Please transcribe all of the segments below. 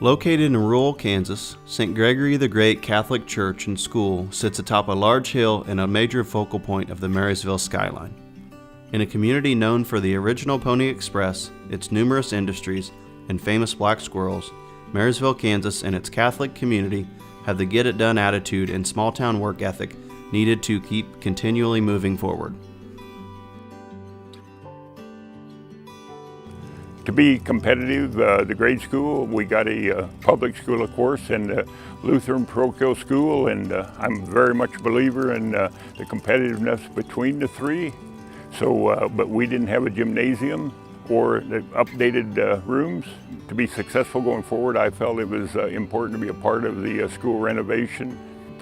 Located in rural Kansas, St. Gregory the Great Catholic Church and School sits atop a large hill and a major focal point of the Marysville skyline. In a community known for the original Pony Express, its numerous industries, and famous black squirrels, Marysville, Kansas and its Catholic community have the get-it-done attitude and small-town work ethic needed to keep continually moving forward. To be competitive, the grade school, we got a public school, of course, and a Lutheran parochial school, and I'm very much a believer in the competitiveness between the three. So, but we didn't have a gymnasium or the updated rooms. To be successful going forward, I felt it was important to be a part of the school renovation,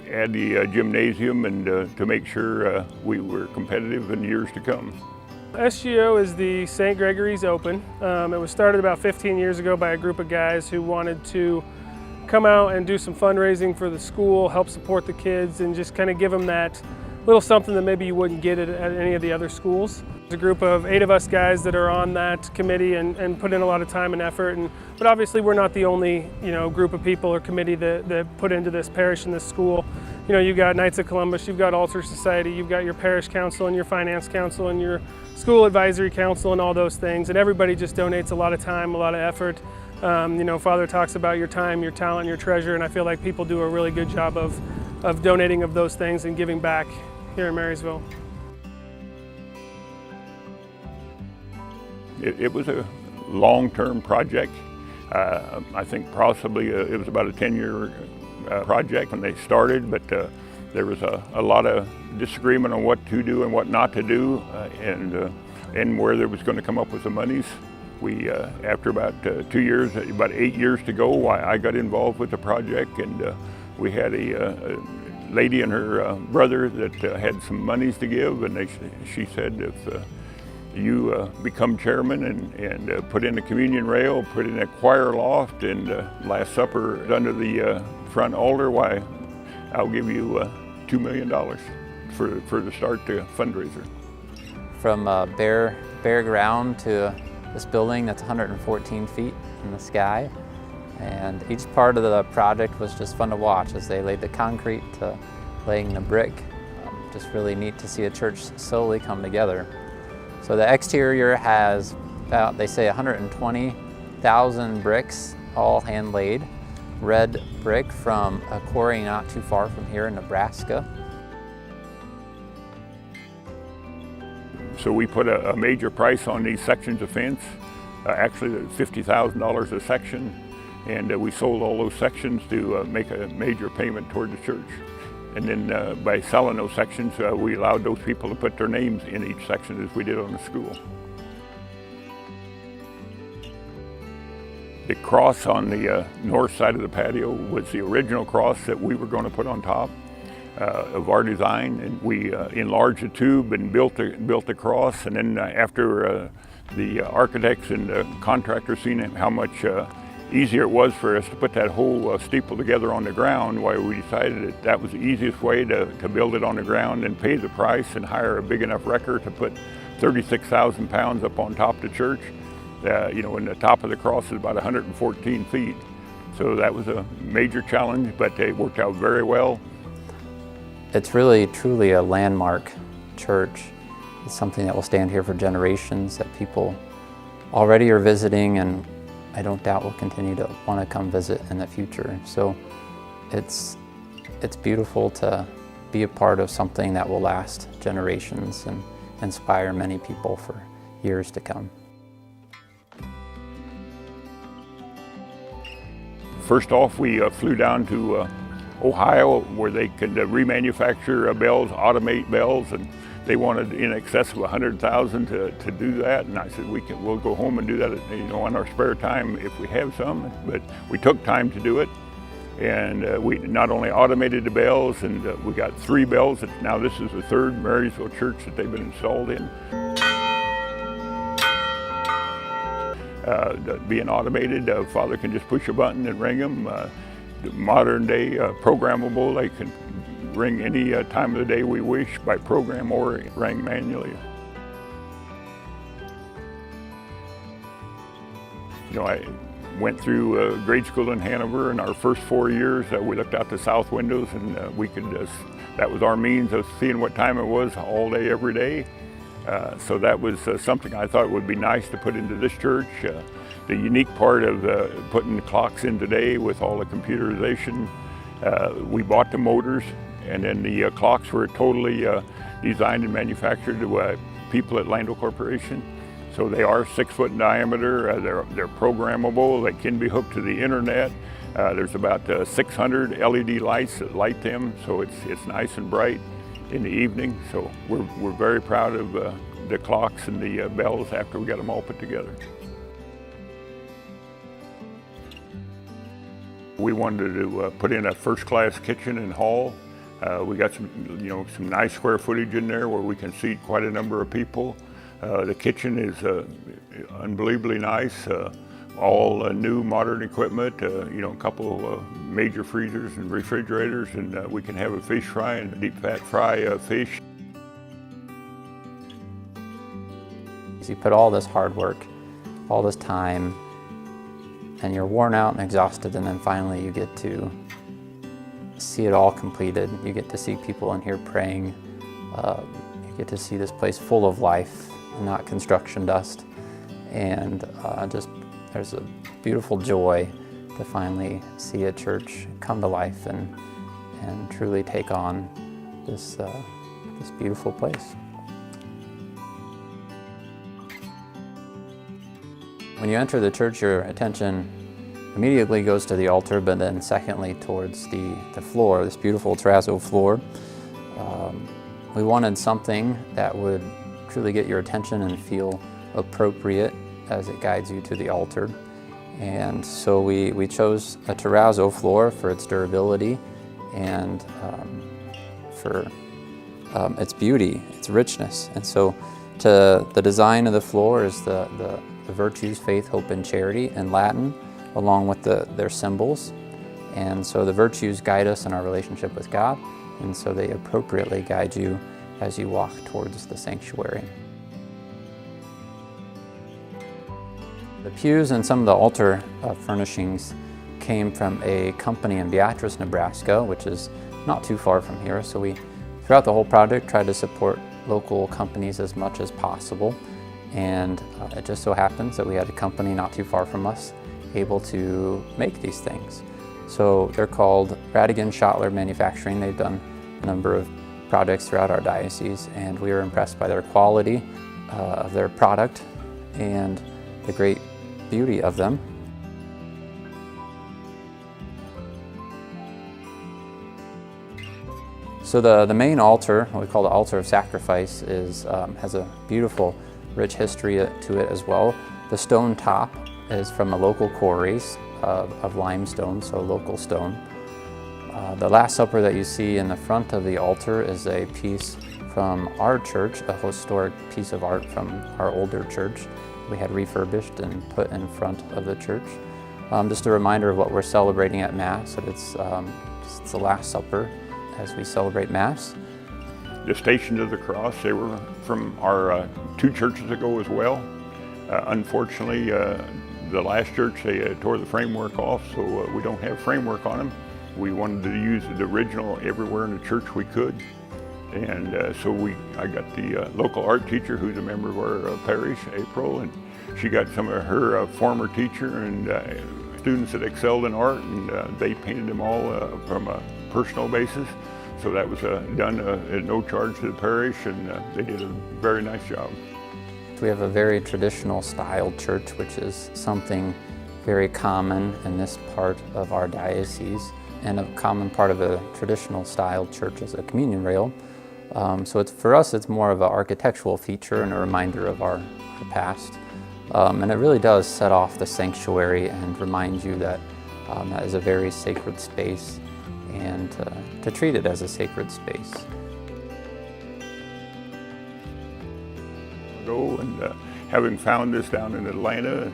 add the gymnasium, and to make sure we were competitive in years to come. SGO is the St. Gregory's Open. It was started about 15 years ago by a group of guys who wanted to come out and do some fundraising for the school, help support the kids, and just kind of give them that little something that maybe you wouldn't get at any of the other schools. There's a group of 8 of us guys that are on that committee and put in a lot of time and effort. But obviously we're not the only group of people or committee that put into this parish and this school. You've got Knights of Columbus, you've got Altar Society, you've got your parish council and your finance council and your school advisory council and all those things. And everybody just donates a lot of time, a lot of effort. Father talks about your time, your talent, your treasure, and I feel like people do a really good job of donating of those things and giving back here in Marysville. It was a long-term project. I think possibly it was about a 10-year project when they started, but there was a lot of disagreement on what to do and what not to do, and where there was going to come up with the monies. We, after about 2 years, about 8 years to go, I got involved with the project, and we had a lady and her brother that had some monies to give, and she said, if you become chairman and put in a communion rail, put in a choir loft, and Last Supper under the front altar, why, I'll give you $2 million for the start to fundraiser. From bare ground to this building that's 114 feet in the sky, and each part of the project was just fun to watch as they laid the concrete to laying the brick. Just really neat to see a church slowly come together. So the exterior has about, they say, 120,000 bricks, all hand laid. Red brick from a quarry not too far from here in Nebraska. So we put a major price on these sections of fence, actually $50,000 a section, and we sold all those sections to make a major payment toward the church. And then by selling those sections, we allowed those people to put their names in each section as we did on the school. The cross on the north side of the patio was the original cross that we were going to put on top of our design, and we enlarged the tube and built the cross. And then after the architects and the contractors seen how much easier it was for us to put that whole steeple together on the ground, why we decided that was the easiest way to build it on the ground and pay the price and hire a big enough wrecker to put 36,000 pounds up on top of the church. And the top of the cross is about 114 feet. So that was a major challenge, but it worked out very well. It's really, truly a landmark church. It's something that will stand here for generations, that people already are visiting, and I don't doubt will continue to want to come visit in the future. So it's beautiful to be a part of something that will last generations and inspire many people for years to come. First off, we flew down to Ohio, where they could remanufacture bells, automate bells, and they wanted in excess of $100,000 to do that. And I said, we'll go home and do that, on our spare time if we have some. But we took time to do it, and we not only automated the bells, and we got 3 bells. Now this is the 3rd Marysville church that they've been installed in. Being automated, Father can just push a button and ring them. Modern day programmable, they can ring any time of the day we wish by program or ring manually. went through grade school in Hanover, and our first 4 years we looked out the south windows, and we could that was our means of seeing what time it was all day, every day. So that was something I thought would be nice to put into this church. The unique part of putting the clocks in today with all the computerization, we bought the motors, and then the clocks were totally designed and manufactured to people at LANDOLL Corporation. So they are 6 foot in diameter, they're programmable, they can be hooked to the internet. There's about 600 LED lights that light them, so it's nice and bright in the evening. So we're very proud of the clocks and the bells after we got them all put together. We wanted to put in a first-class kitchen and hall. We got some nice square footage in there where we can seat quite a number of people. The kitchen is unbelievably nice, all new modern equipment, a couple of major freezers and refrigerators, and we can have a fish fry and a deep fat fry fish. So you put all this hard work, all this time, and you're worn out and exhausted, and then finally you get to see it all completed. You get to see people in here praying. You get to see this place full of life, not construction dust. And there's a beautiful joy to finally see a church come to life and truly take on this beautiful place. When you enter the church, your attention immediately goes to the altar, but then secondly towards the floor, this beautiful terrazzo floor. We wanted something that would truly get your attention and feel appropriate as it guides you to the altar. And so we chose a terrazzo floor for its durability and for its beauty, its richness. And so the design of the floor is the virtues, faith, hope, and charity in Latin, along with their symbols. And so the virtues guide us in our relationship with God, and so they appropriately guide you as you walk towards the sanctuary. The pews and some of the altar furnishings came from a company in Beatrice, Nebraska, which is not too far from here. So we, throughout the whole project, tried to support local companies as much as possible. And it just so happens that we had a company not too far from us able to make these things. So they're called Radigan Schottler Manufacturing. They've done a number of projects throughout our diocese, and we were impressed by their quality of their product and the great beauty of them. So the main altar, what we call the altar of sacrifice, has a beautiful, rich history to it as well. The stone top is from a local quarries of limestone, so local stone. The Last Supper that you see in the front of the altar is a piece from our church, a historic piece of art from our older church. We had refurbished and put in front of the church. Just a reminder of what we're celebrating at Mass, that it's the Last Supper as we celebrate Mass. The Stations of the Cross, they were from our 2 churches ago as well. Unfortunately, the last church, they tore the framework off, so we don't have framework on them. We wanted to use the original everywhere in the church we could. And so I got the local art teacher who's a member of our parish, April, and she got some of her former teacher and students that excelled in art, and they painted them all from a personal basis. So that was done at no charge to the parish, and they did a very nice job. We have a very traditional styled church, which is something very common in this part of our diocese, and a common part of a traditional styled church is a communion rail. So for us, it's more of an architectural feature and a reminder of our past. And it really does set off the sanctuary and remind you that that is a very sacred space, and to treat it as a sacred space. And having found this down in Atlanta,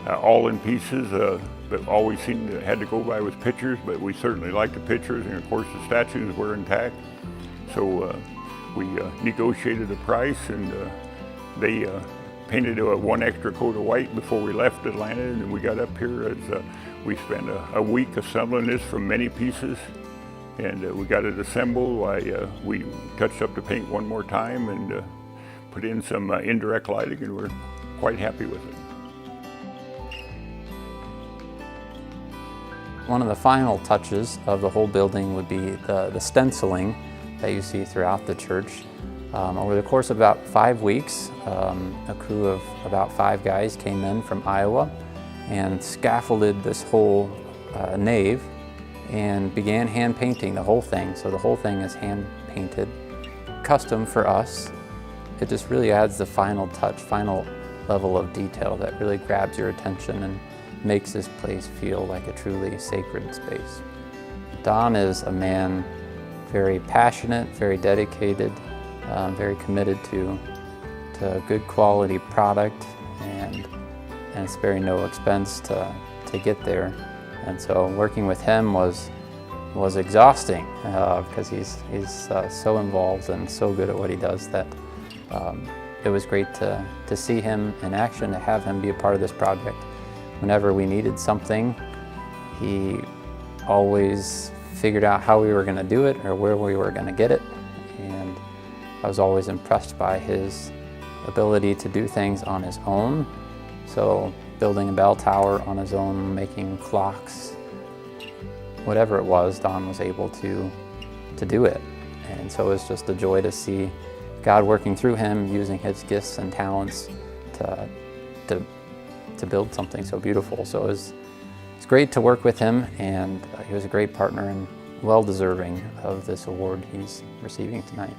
all in pieces, but all we had to go by was pictures, but we certainly liked the pictures, and of course the statues were intact. So we negotiated a price, and they painted one extra coat of white before we left Atlanta, and we got up here. We spent a week assembling this from many pieces, and we got it assembled. We touched up the paint one more time and put in some indirect lighting, and we're quite happy with it. One of the final touches of the whole building would be the stenciling that you see throughout the church. Over the course of about 5 weeks, a crew of about 5 guys came in from Iowa and scaffolded this whole nave and began hand painting the whole thing. So the whole thing is hand painted, custom for us. It just really adds the final touch, final level of detail that really grabs your attention and makes this place feel like a truly sacred space. Don is a man very passionate, very dedicated, very committed to good quality product, and sparing no expense to get there. And so working with him was exhausting because he's so involved and so good at what he does that it was great to see him in action, to have him be a part of this project. Whenever we needed something, he always figured out how we were going to do it or where we were going to get it. And I was always impressed by his ability to do things on his own. So building a bell tower on his own, making clocks, whatever it was, Don was able to do it. And so it was just a joy to see God working through him, using his gifts and talents to build something so beautiful. So it's great to work with him, and he was a great partner and well deserving of this award he's receiving tonight.